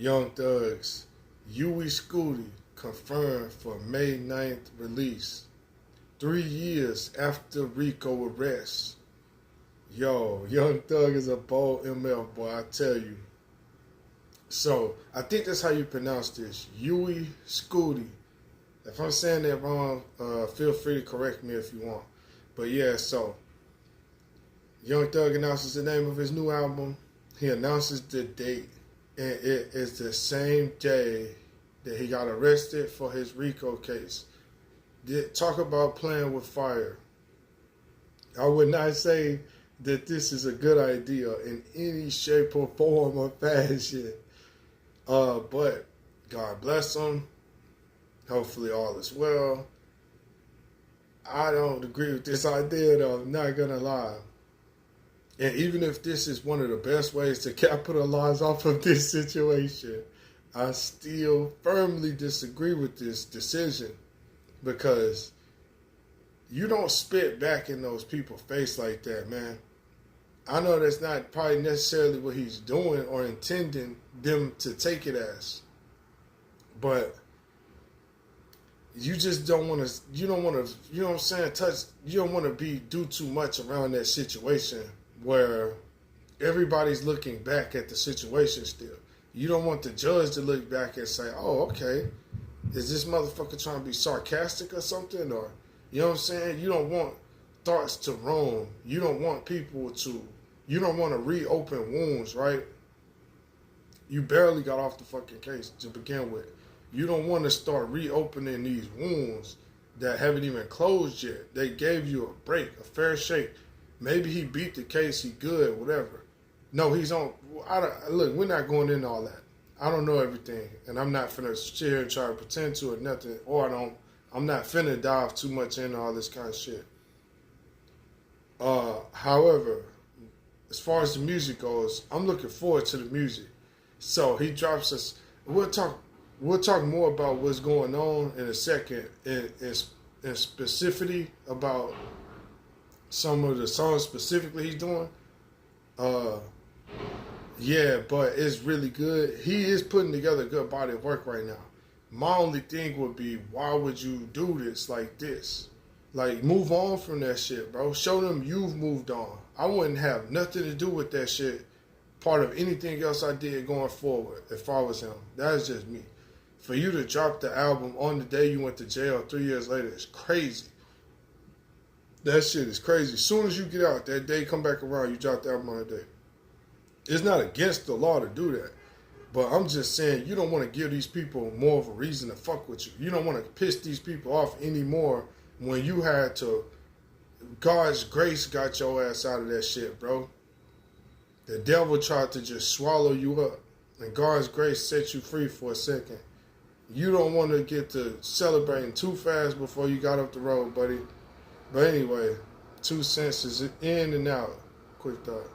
Young Thug's UI SCUTI confirmed for May 9th release. 3 years after Rico arrest. Yo, Young Thug is a bold MF, boy, I tell you. So, I think that's how you pronounce this. UI SCUTI. If I'm saying that wrong, feel free to correct me if you want. But yeah, so, Young Thug announces the name of his new album. He announces the date. And it is the same day that he got arrested for his Rico case. Talk about playing with fire. I would not say that this is a good idea in any shape or form or fashion. But God bless him. Hopefully all is well. I don't agree with this idea though, I'm not gonna lie. And even if this is one of the best ways to capitalize off of this situation, I still firmly disagree with this decision, because you don't spit back in those people's face like that, man. I know that's not probably necessarily what he's doing or intending them to take it as, but you just don't want to, you know what I'm saying, you don't want to do too much around that situation where everybody's looking back at the situation still. You don't want the judge to look back and say, oh, okay, is this motherfucker trying to be sarcastic or something? Or, you know what I'm saying? You don't want thoughts to roam. You don't want people to, you don't want to reopen wounds, right? You barely got off the fucking case to begin with. You don't want to start reopening these wounds that haven't even closed yet. They gave you a break, a fair shake. Maybe he beat the case, he good, whatever. No, he's on, look, we're not going into all that. I don't know everything, and I'm not finna sit here and try to pretend to or nothing, or I'm not finna dive too much into all this kind of shit. However, as far as the music goes, I'm looking forward to the music. So he drops us, we'll talk more about what's going on in a second, in specificity about some of the songs specifically he's doing. Yeah, but it's really good. He is putting together a good body of work right now. My only thing would be, why would you do this like this? Like, move on from that shit, bro. Show them you've moved on. I wouldn't have nothing to do with that shit, part of anything else I did going forward, if I was him. That's just me. For you to drop the album on the day you went to jail 3 years later is crazy. That shit is crazy. As soon as you get out, that day come back around, you drop the album on the day. It's not against the law to do that. But I'm just saying, you don't want to give these people more of a reason to fuck with you. You don't want to piss these people off anymore when you had to, God's grace got your ass out of that shit, bro. The devil tried to just swallow you up, and God's grace set you free for a second. You don't want to get to celebrating too fast before you got up the road, buddy. But anyway, 2 cents is in and out. Quick thought.